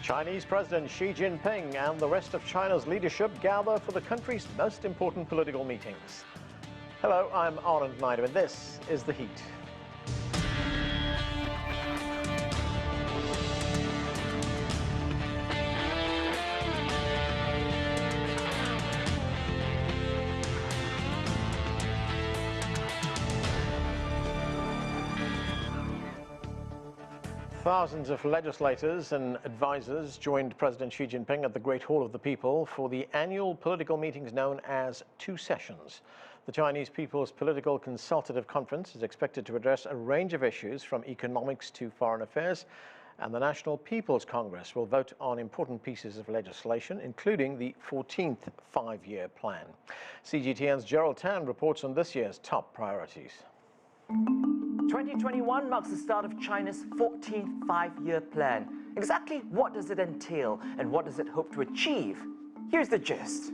Chinese President Xi Jinping and the rest of China's leadership gather for the country's most important political meetings. Hello, I'm Anand Naidu, and this is The Heat. Thousands of legislators and advisors joined President Xi Jinping at the Great Hall of the People for the annual political meetings known as Two Sessions. The Chinese People's Political Consultative Conference is expected to address a range of issues from economics to foreign affairs, and the National People's Congress will vote on important pieces of legislation, including the 14th five-year plan. CGTN's Gerald Tan reports on this year's top priorities. 2021 marks the start of China's 14th five-year plan. Exactly what does it entail and what does it hope to achieve? Here's the gist.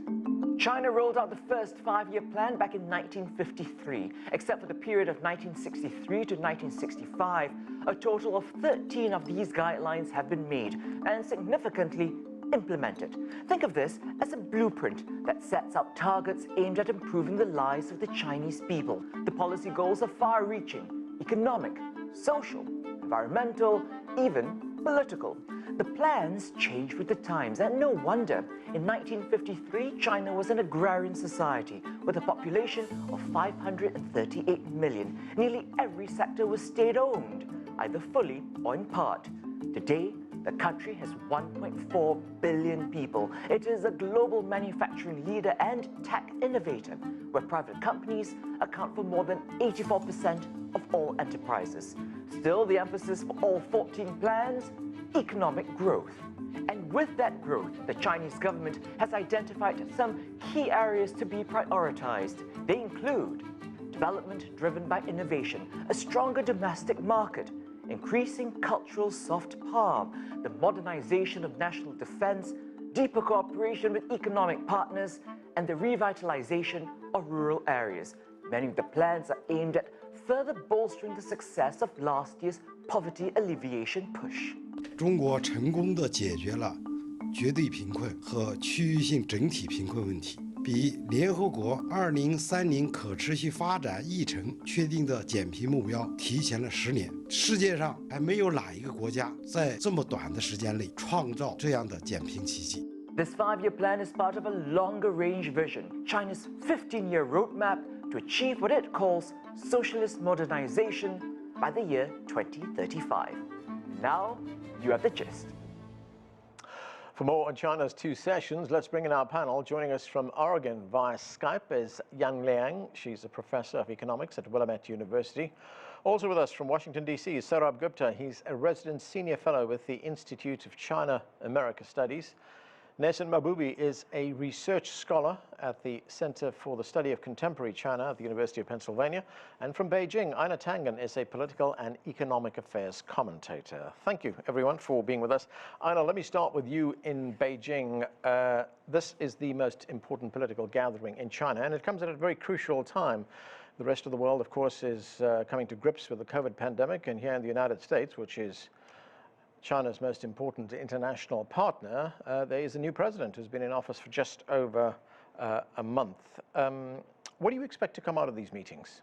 China rolled out the first five-year plan back in 1953. Except for the period of 1963 to 1965, a total of 13 of these guidelines have been made and significantly implemented. Think of this as a blueprint that sets out targets aimed at improving the lives of the Chinese people. The policy goals are far-reaching: economic, social, environmental, even political. The plans change with the times, and no wonder. In 1953, China was an agrarian society with a population of 538 million. Nearly every sector was state-owned, either fully or in part. Today, the country has 1.4 billion people. It is a global manufacturing leader and tech innovator, where private companies account for more than 84% of all enterprises. Still, the emphasis for all 14 plans: economic growth. And with that growth, the Chinese government has identified some key areas to be prioritized. They include development driven by innovation, a stronger domestic market, increasing cultural soft power, the modernization of national defense, deeper cooperation with economic partners, and the revitalization of rural areas. Many of the plans are aimed at further bolstering the success of last year's poverty alleviation push. 中国成功地解决了绝对贫困和区域性整体贫困问题，比联合国2030可持续发展议程确定的减贫目标提前了10年。世界上还没有哪一个国家在这么短的时间内创造这样的减贫奇迹。 This five-year plan is part of a longer-range vision, China's 15-year roadmap to achieve what it calls socialist modernization by the year 2035. Now, you have the gist. For more on China's Two Sessions, let's bring in our panel. Joining us from Oregon via Skype is Yang Liang. She's a professor of economics at Willamette University. Also with us from Washington, D.C. is Saurabh Gupta. He's a resident senior fellow with the Institute of China-America Studies. Nessun Mahboobi is a research scholar at the Center for the Study of Contemporary China at the University of Pennsylvania. And from Beijing, Aina Tangen is a political and economic affairs commentator. Thank you, everyone, for being with us. Aina, let me start with you in Beijing. This is the most important political gathering in China, and it comes at a very crucial time. The rest of the world, of course, is coming to grips with the COVID pandemic, and here in the United States, which is China's most important international partner, there is a new president who's been in office for just over a month. What do you expect to come out of these meetings?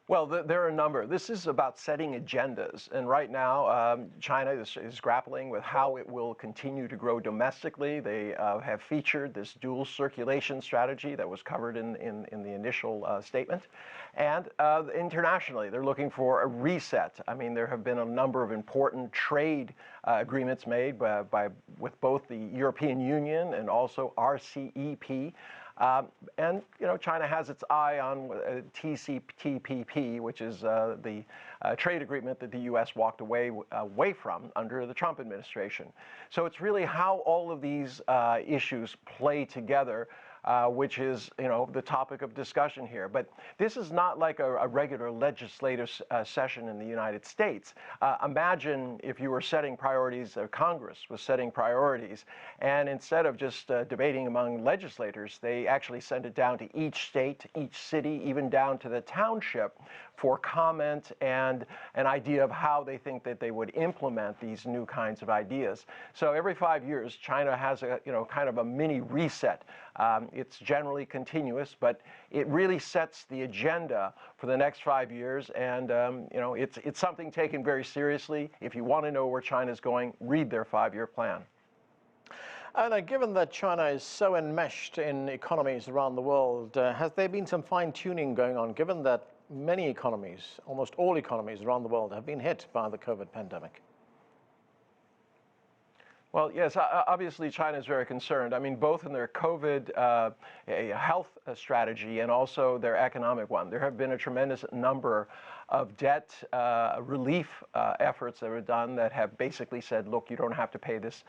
Well, there are a number. This is about setting agendas, and right now China is grappling with how it will continue to grow domestically. They have featured this dual circulation strategy that was covered in the initial statement, and internationally they're looking for a reset. I mean, there have been a number of important trade agreements made with both the European Union and also RCEP. And, you know, China has its eye on TPPCC, which is the trade agreement that the U.S. walked away from under the Trump administration. So it's really how all of these issues play together which is, the topic of discussion here. But this is not like a regular legislative session in the United States. Imagine if you were setting priorities, Congress was setting priorities, and instead of just debating among legislators, they actually send it down to each state, each city, even down to the township for comment and an idea of how they think that they would implement these new kinds of ideas. So every 5 years, China has a, kind of a mini reset. It's generally continuous, but it really sets the agenda for the next 5 years. And, it's something taken very seriously. If you want to know where China's going, read their 5-year plan. And given that China is so enmeshed in economies around the world, has there been some fine-tuning going on, given that many economies, almost all economies around the world, have been hit by the COVID pandemic? Well, yes, obviously China is very concerned. I mean, both in their COVID health strategy and also their economic one. There have been a tremendous number of debt relief efforts that were done that have basically said, look, you don't have to pay this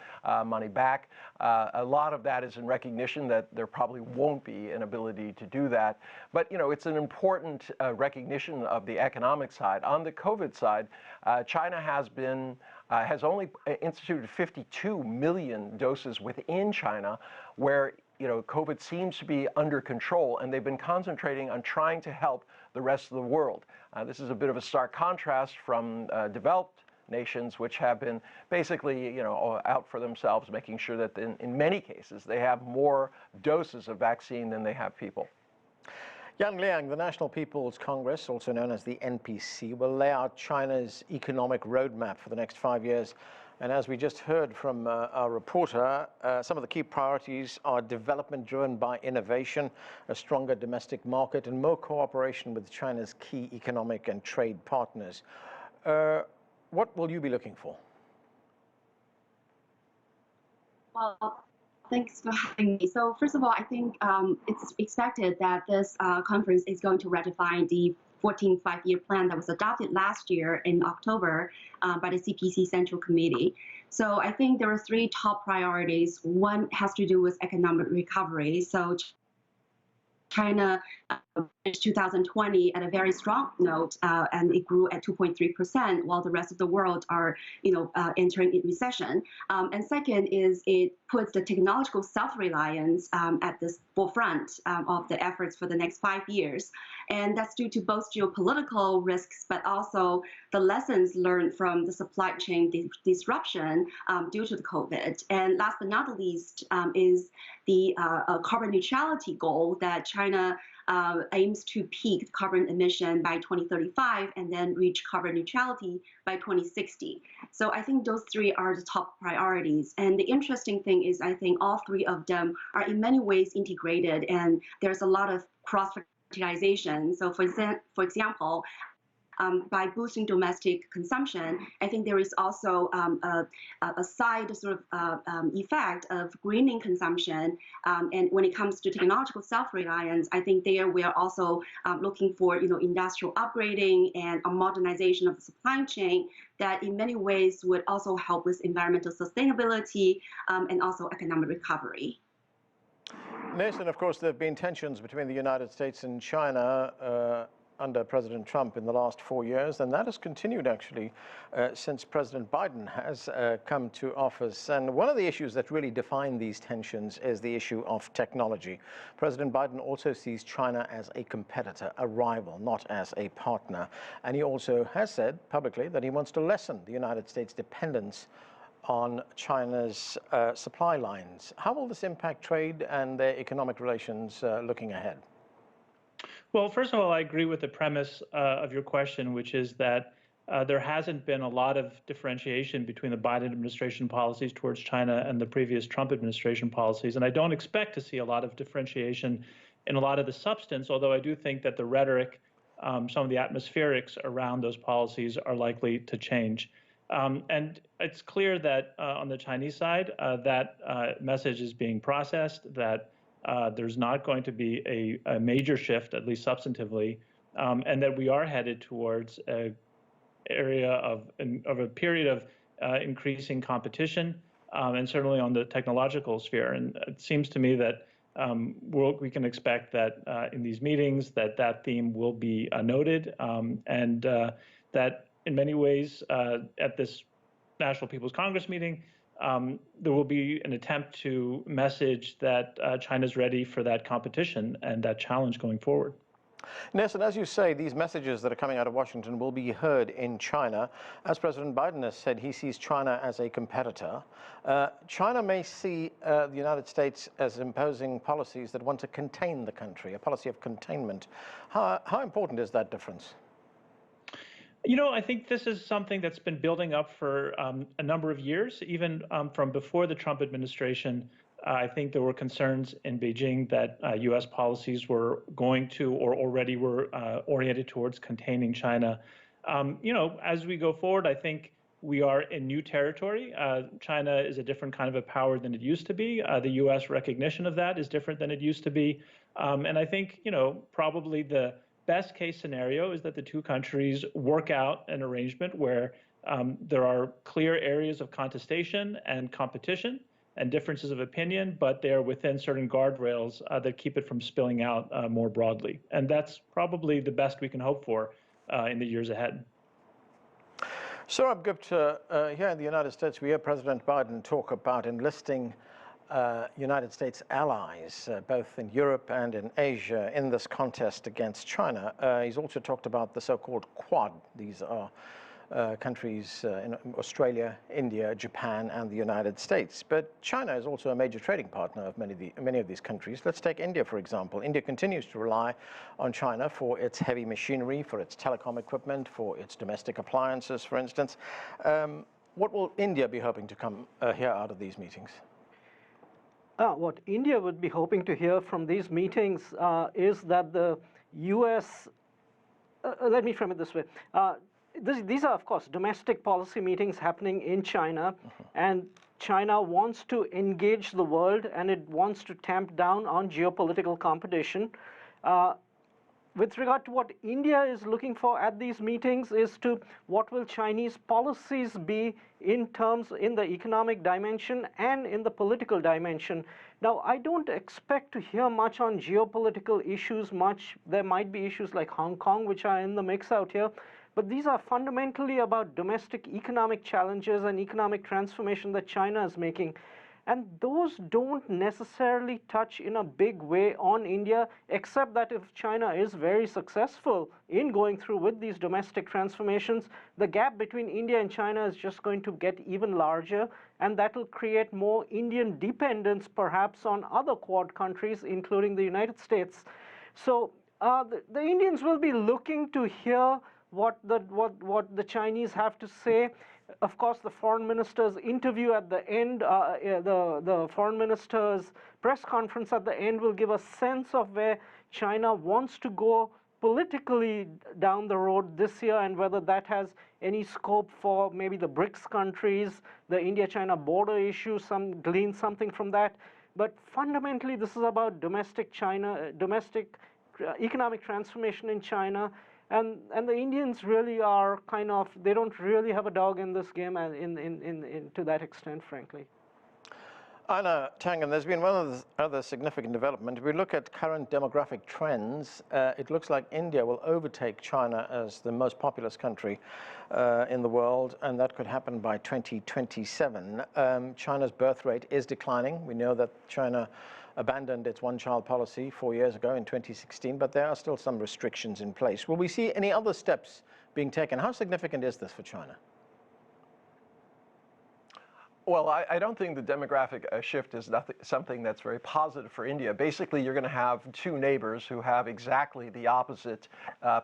money back. A lot of that is in recognition that there probably won't be an ability to do that. But, it's an important recognition of the economic side. On the COVID side, China has only instituted 52 million doses within China, where COVID seems to be under control, and they've been concentrating on trying to help the rest of the world. This is a bit of a stark contrast from developed nations, which have been basically out for themselves, making sure that in many cases they have more doses of vaccine than they have people. Yang Liang, the National People's Congress, also known as the NPC, will lay out China's economic roadmap for the next 5 years. And as we just heard from our reporter, some of the key priorities are development driven by innovation, a stronger domestic market, and more cooperation with China's key economic and trade partners. What will you be looking for? Well, thanks for having me. So first of all, I think it's expected that this conference is going to ratify the 14th five-year plan that was adopted last year in October by the CPC Central Committee. So I think there are 3 top priorities. One has to do with economic recovery. So China finished 2020 at a very strong note, and it grew at 2.3%, while the rest of the world are, entering a recession. And second is it puts the technological self-reliance at the forefront of the efforts for the next 5 years. And that's due to both geopolitical risks, but also the lessons learned from the supply chain disruption due to the COVID. And last but not least is the carbon neutrality goal that China aims to peak carbon emission by 2035 and then reach carbon neutrality by 2060. So I think those 3 are the top priorities. And the interesting thing is I think all 3 of them are in many ways integrated, and there's a lot of cross-fertilization. So for example, by boosting domestic consumption, I think there is also a side sort of effect of greening consumption. And when it comes to technological self-reliance, I think there we are also looking for industrial upgrading and a modernization of the supply chain that in many ways would also help with environmental sustainability and also economic recovery. Nathan, of course, there have been tensions between the United States and China under President Trump in the last 4 years, and that has continued actually since President Biden has come to office. And one of the issues that really define these tensions is the issue of technology. President Biden also sees China as a competitor, a rival, not as a partner. And he also has said publicly that he wants to lessen the United States' dependence on China's supply lines. How will this impact trade and their economic relations looking ahead? Well, first of all, I agree with the premise of your question, which is that there hasn't been a lot of differentiation between the Biden administration policies towards China and the previous Trump administration policies. And I don't expect to see a lot of differentiation in a lot of the substance, although I do think that the rhetoric, some of the atmospherics around those policies are likely to change. And it's clear that on the Chinese side, that message is being processed, that there's not going to be a major shift, at least substantively, and that we are headed towards an area of a period of increasing competition, and certainly on the technological sphere. And it seems to me that we can expect that in these meetings that theme will be noted, and that in many ways at this National People's Congress meeting, there will be an attempt to message that China's ready for that competition and that challenge going forward. Nelson, as you say, these messages that are coming out of Washington will be heard in China. As President Biden has said, he sees China as a competitor. China may see the United States as imposing policies that want to contain the country, a policy of containment. How important is that difference? You know, I think this is something that's been building up for a number of years, even from before the Trump administration. I think there were concerns in Beijing that U.S. policies were going to or already were oriented towards containing China. You know, as we go forward, I think we are in new territory. China is a different kind of a power than it used to be. The U.S. recognition of that is different than it used to be. And I think, you know, probably the best case scenario is that the two countries work out an arrangement where there are clear areas of contestation and competition and differences of opinion, but they're within certain guardrails that keep it from spilling out more broadly. And that's probably the best we can hope for in the years ahead. Saurabh Gupta, here in the United States, we hear President Biden talk about enlisting United States allies, both in Europe and in Asia, in this contest against China. He's also talked about the so-called Quad. These are countries in Australia, India, Japan, and the United States. But China is also a major trading partner of many of these countries. Let's take India, for example. India continues to rely on China for its heavy machinery, for its telecom equipment, for its domestic appliances, for instance. What will India be hoping to come here out of these meetings? What India would be hoping to hear from these meetings is that the U.S., let me frame it this way. These are, of course, domestic policy meetings happening in China, and China wants to engage the world, and it wants to tamp down on geopolitical competition. With regard to what India is looking for at these meetings is to what will Chinese policies be in the economic dimension and in the political dimension. Now, I don't expect to hear much on geopolitical issues much. There might be issues like Hong Kong, which are in the mix out here. But these are fundamentally about domestic economic challenges and economic transformation that China is making. And those don't necessarily touch in a big way on India, except that if China is very successful in going through with these domestic transformations, the gap between India and China is just going to get even larger, and that will create more Indian dependence perhaps on other Quad countries, including the United States. So the Indians will be looking to hear what the Chinese have to say. Of course, the foreign minister's interview at the end, the foreign minister's press conference at the end will give a sense of where China wants to go politically down the road this year, and whether that has any scope for maybe the BRICS countries, the India-China border issue, glean something from that. But fundamentally, this is about domestic economic transformation in China. And the Indians really are they don't really have a dog in this game to that extent, frankly. Anna Tangen, there's been one other significant development. If we look at current demographic trends, it looks like India will overtake China as the most populous country in the world, and that could happen by 2027. China's birth rate is declining. We know that China abandoned its one-child policy 4 years ago in 2016, but there are still some restrictions in place. Will we see any other steps being taken? How significant is this for China? Well, I don't think the demographic shift is something that's very positive for India. Basically, you're going to have two neighbors who have exactly the opposite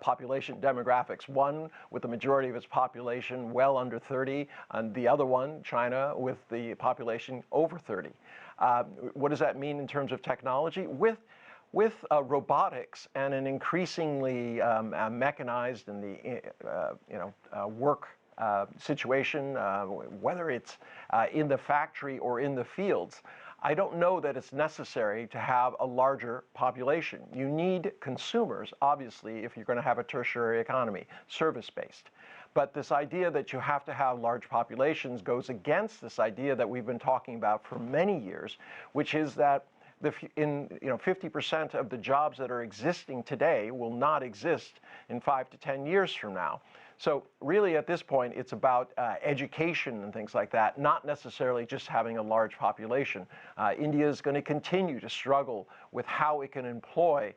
population demographics. One with the majority of its population well under 30, and the other one, China, with the population over 30. What does that mean in terms of technology? With robotics and an increasingly mechanized and work situation, whether it's in the factory or in the fields, I don't know that it's necessary to have a larger population. You need consumers, obviously, if you're going to have a tertiary economy, service-based. But this idea that you have to have large populations goes against this idea that we've been talking about for many years, which is that in 50% of the jobs that are existing today will not exist in 5 to 10 years from now. So really at this point, it's about education and things like that, not necessarily just having a large population. India is going to continue to struggle with how it can employ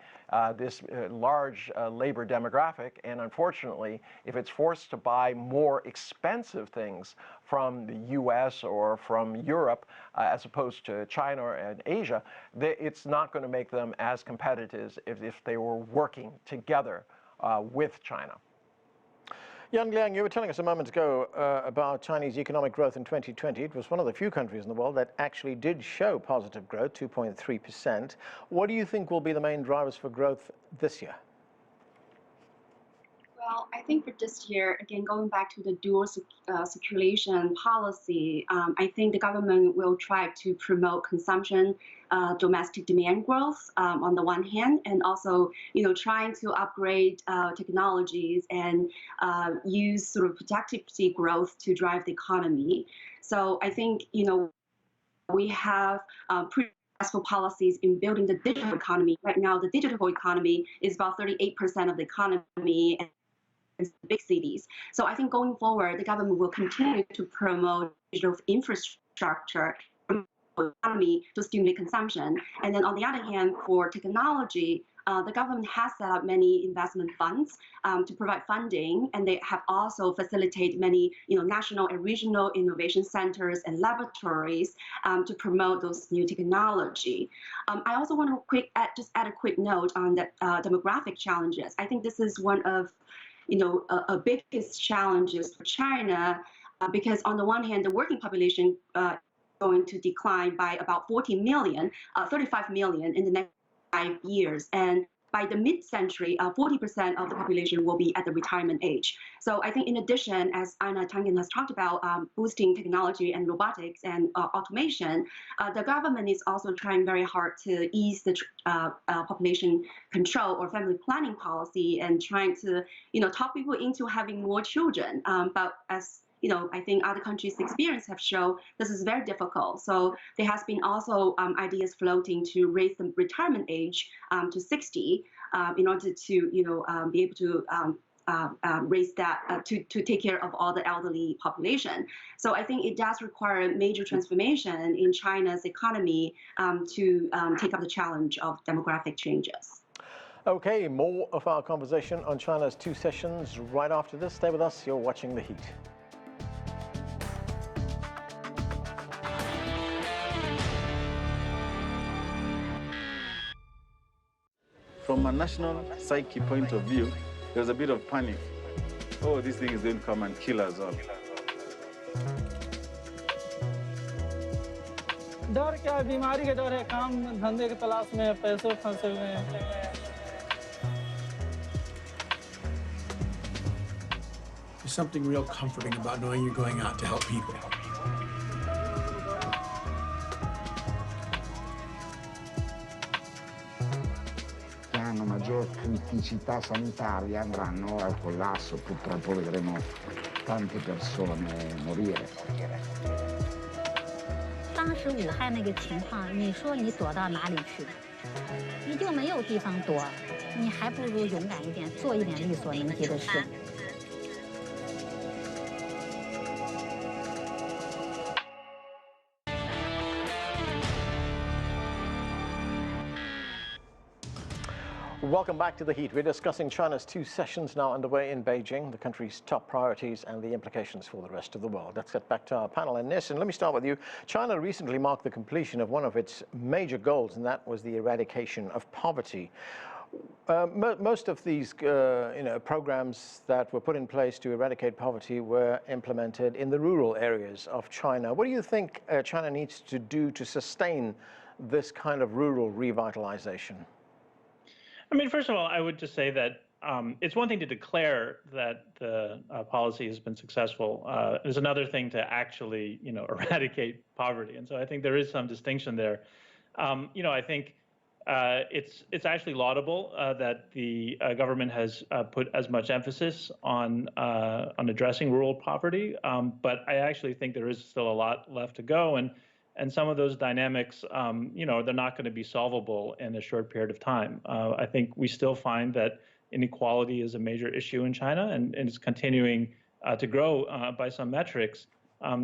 this large labor demographic. And unfortunately, if it's forced to buy more expensive things from the US or from Europe, as opposed to China and Asia, it's not going to make them as competitive if they were working together with China. Yang Liang, you were telling us a moment ago about Chinese economic growth in 2020. It was one of the few countries in the world that actually did show positive growth, 2.3%. What do you think will be the main drivers for growth this year? Well, I think for this year, again, going back to the dual circulation policy, I think the government will try to promote consumption, domestic demand growth on the one hand, and also, trying to upgrade technologies and use sort of productivity growth to drive the economy. So I think, we have pretty successful policies in building the digital economy. Right now, the digital economy is about 38% of the economy in big cities. So I think going forward, the government will continue to promote digital infrastructure economy to stimulate consumption. And then on the other hand, for technology, the government has set up many investment funds to provide funding, and they have also facilitated many national and regional innovation centers and laboratories to promote those new technology. I also want to just add a quick note on the demographic challenges. I think this is one of a biggest challenges for China, because on the one hand, the working population is going to decline by about 35 million in the next 5 years. And by the mid-century, 40% of the population will be at the retirement age. So I think in addition, as Anna Tangen has talked about, boosting technology and robotics and automation, the government is also trying very hard to ease the population control or family planning policy and trying to, talk people into having more children. But as I think other countries' experience have shown this is very difficult. So there has been also ideas floating to raise the retirement age to 60 in order to, be able to raise that to take care of all the elderly population. So I think it does require a major transformation in China's economy to take up the challenge of demographic changes. Okay, more of our conversation on China's 2 sessions right after this. Stay with us. You're watching The Heat. From a national psyche point of view, there was a bit of panic. Oh, this thing is going to come and kill us all. डर क्या बीमारी के डर है काम धंधे के तलाश में पैसे फंसे हुए हैं There's something real comforting about knowing you're going out to help people. Hanno maggior criticità sanitaria andranno al collasso, purtroppo vedremo tante persone morire. 当时武汉那个情况，你说你躲到哪里去？你就没有地方躲，你还不如勇敢一点，做一点力所能及的事。Welcome back to The Heat. We're discussing China's 2 sessions now underway in Beijing, the country's top priorities and the implications for the rest of the world. Let's get back to our panel. And Nissen, let me start with you. China recently marked the completion of one of its major goals, and that was the eradication of poverty. Most of these programs that were put in place to eradicate poverty were implemented in the rural areas of China. What do you think China needs to do to sustain this kind of rural revitalization? I mean, first of all, I would just say that it's one thing to declare that the policy has been successful. It's another thing to actually, eradicate poverty. And so I think there is some distinction there. I think it's actually laudable that the government has put as much emphasis on addressing rural poverty. But I actually think there is still a lot left to go. And And some of those dynamics, you know, they're not going to be solvable in a short period of time. I think we still find that inequality is a major issue in China, and it's continuing to grow by some metrics.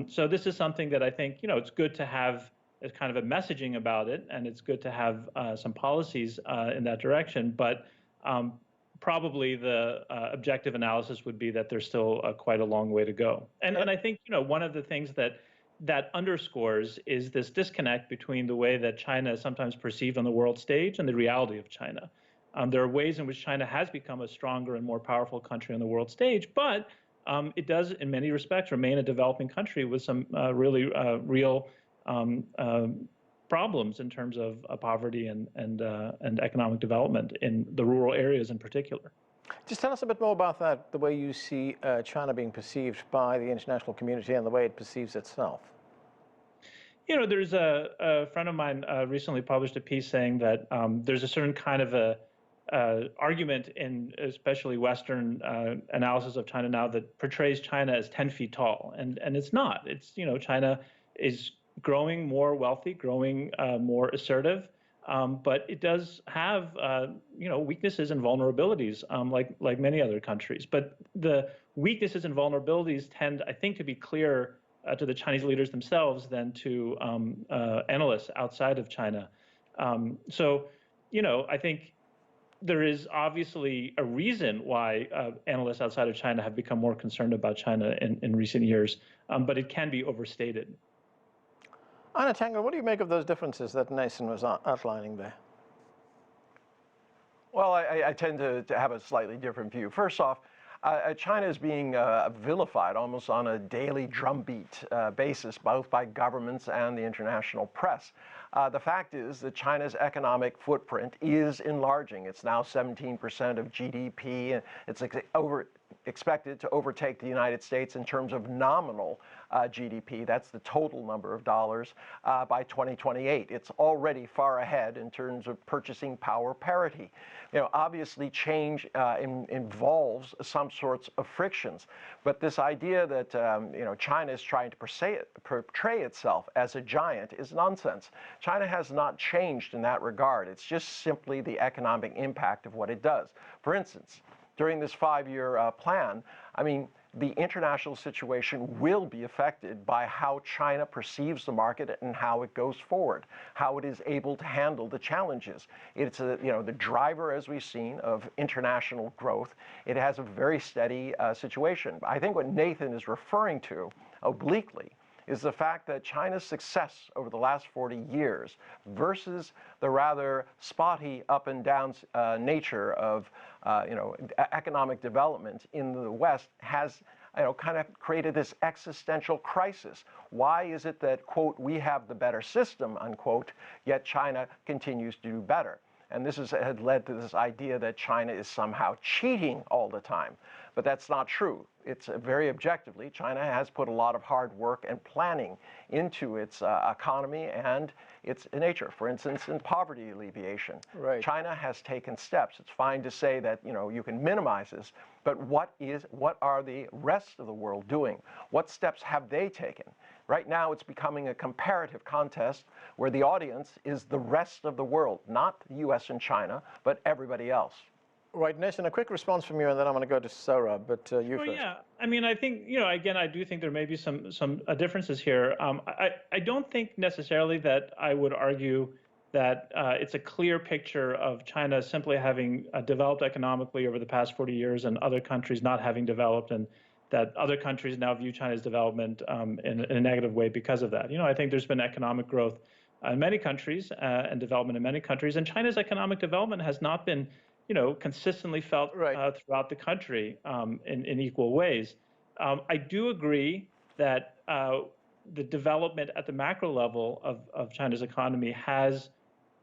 So this is something that I think, you know, it's good to have as kind of a messaging about it, and it's good to have some policies in that direction. But probably the objective analysis would be that there's still quite a long way to go. And I think, you know, one of the things that underscores is this disconnect between the way that China is sometimes perceived on the world stage and the reality of China. There are ways in which China has become a stronger and more powerful country on the world stage, but it does, in many respects, remain a developing country with some really real problems in terms of poverty and economic development in the rural areas in particular. Just tell us a bit more about that, the way you see China being perceived by the international community and the way it perceives itself. You know, there's a friend of mine recently published a piece saying that there's a certain kind of a argument in especially Western analysis of China now that portrays China as 10 feet tall, and it's not. It's, you know, China is growing more wealthy, growing more assertive, but it does have, you know, weaknesses and vulnerabilities like many other countries. But the weaknesses and vulnerabilities tend, I think, to be clearer to the Chinese leaders themselves than to analysts outside of China. So, you know, I think there is obviously a reason why analysts outside of China have become more concerned about China in recent years, but it can be overstated. Anna Tango, what do you make of those differences that Nathan was outlining there? Well, I tend to have a slightly different view. First off, China is being vilified almost on a daily drumbeat basis, both by governments and the international press. The fact is that China's economic footprint is enlarging. It's now 17% of GDP, and it's expected to overtake the United States in terms of nominal GDP. That's the total number of dollars by 2028. It's already far ahead in terms of purchasing power parity. You know, obviously change involves some sorts of frictions, but this idea that you know, China is trying to portray itself as a giant is nonsense. China has not changed in that regard. It's just simply the economic impact of what it does. For instance, during this 5-year plan, I mean, the international situation will be affected by how China perceives the market and how it goes forward, how it is able to handle the challenges. It's you know, the driver, as we've seen, of international growth. It has a very steady situation. I think what Nathan is referring to obliquely is the fact that China's success over the last 40 years versus the rather spotty up and down nature of you know, economic development in the West has, you know, kind of created this existential crisis. Why is it that, quote, we have the better system, unquote, yet China continues to do better? And this had led to this idea that China is somehow cheating all the time. But that's not true. It's very objectively, China has put a lot of hard work and planning into its economy and its nature. For instance, in poverty alleviation, right. China has taken steps. It's fine to say that, you know, you can minimize this, but what are the rest of the world doing? What steps have they taken? Right now, it's becoming a comparative contest where the audience is the rest of the world, not the U.S. and China, but everybody else. Right, Nathan, a quick response from you, and then I'm going to go to Sora, but you first. Yeah, I mean, I think, you know, again, I do think there may be some differences here. I don't think necessarily that I would argue that it's a clear picture of China simply having developed economically over the past 40 years and other countries not having developed, and that other countries now view China's development in a negative way because of that. You know, I think there's been economic growth in many countries and development in many countries, and China's economic development has not been, you know, consistently felt throughout the country in equal ways. I do agree that the development at the macro level of China's economy has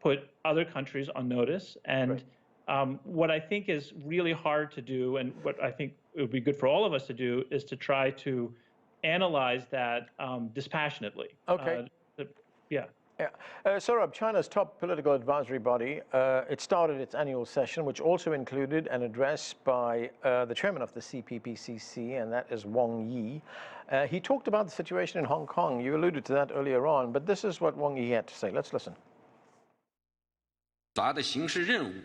put other countries on notice. And what I think is really hard to do, and what I think it would be good for all of us to do, is to try to analyze that dispassionately. Okay. Yeah. Yeah. Saurabh, China's top political advisory body, it started its annual session, which also included an address by the chairman of the CPPCC, and that is Wang Yi. He talked about the situation in Hong Kong. You alluded to that earlier on, but this is what Wang Yi had to say. Let's listen.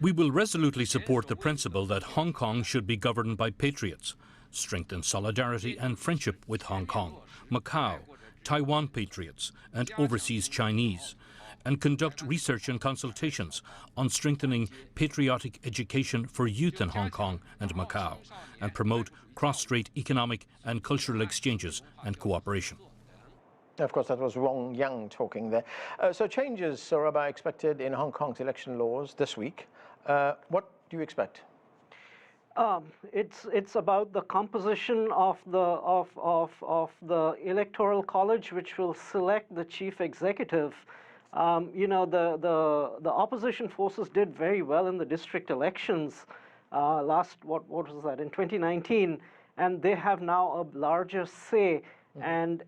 We will resolutely support the principle that Hong Kong should be governed by patriots, strengthen solidarity and friendship with Hong Kong, Macau, Taiwan patriots and overseas Chinese, and conduct research and consultations on strengthening patriotic education for youth in Hong Kong and Macau, and promote cross-strait economic and cultural exchanges and cooperation. Of course, that was Wang Yang talking there. So changes, Saurabh, are expected in Hong Kong's election laws this week. What do you expect? It's about the composition of the electoral college, which will select the chief executive. You know, the opposition forces did very well in the district elections what was that, in 2019, and they have now a larger say, and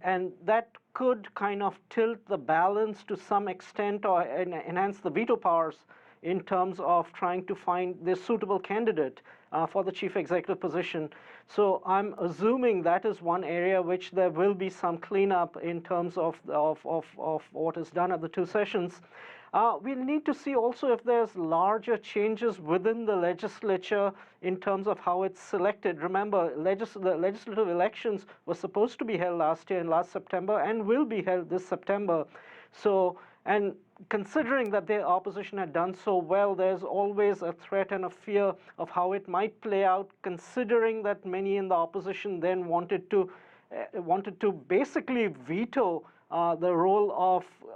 that could kind of tilt the balance to some extent or enhance the veto powers in terms of trying to find the suitable candidate for the chief executive position. So I'm assuming that is one area which there will be some cleanup in terms of what is done at the two sessions. We'll need to see also if there's larger changes within the legislature in terms of how it's selected. Remember, the legislative elections were supposed to be held last year in last September and will be held this September. So, and considering that the opposition had done so well, there's always a threat and a fear of how it might play out, considering that many in the opposition then wanted to basically veto the role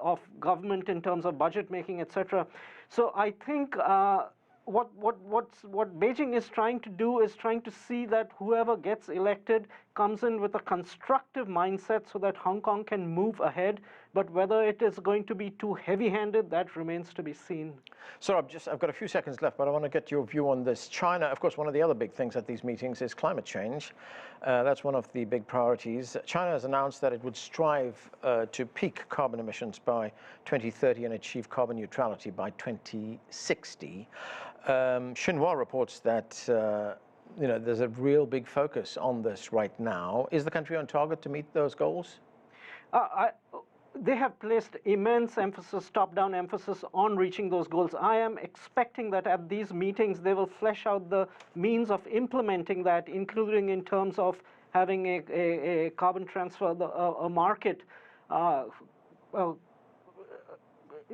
of government in terms of budget making, etc. So I think what Beijing is trying to do is trying to see that whoever gets elected comes in with a constructive mindset so that Hong Kong can move ahead. But whether it is going to be too heavy-handed, that remains to be seen. So I've got a few seconds left, but I want to get your view on this. China, of course, one of the other big things at these meetings is climate change. That's one of the big priorities. China has announced that it would strive to peak carbon emissions by 2030 and achieve carbon neutrality by 2060. Xinhua reports that you know, there's a real big focus on this right now. Is the country on target to meet those goals? They have placed immense emphasis, top-down emphasis on reaching those goals. I am expecting that at these meetings they will flesh out the means of implementing that, including in terms of having a carbon transfer, a market,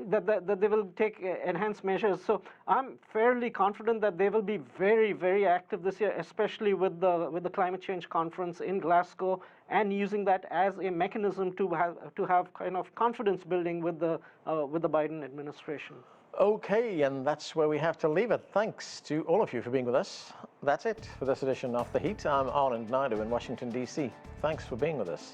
that they will take enhanced measures. So I'm fairly confident that they will be very, very active this year, especially with the climate change conference in Glasgow, and using that as a mechanism to have kind of confidence building with the Biden administration. Okay, and that's where we have to leave it. Thanks to all of you for being with us. That's it for this edition of The Heat. I'm Anand Naidu in Washington, D.C. Thanks for being with us.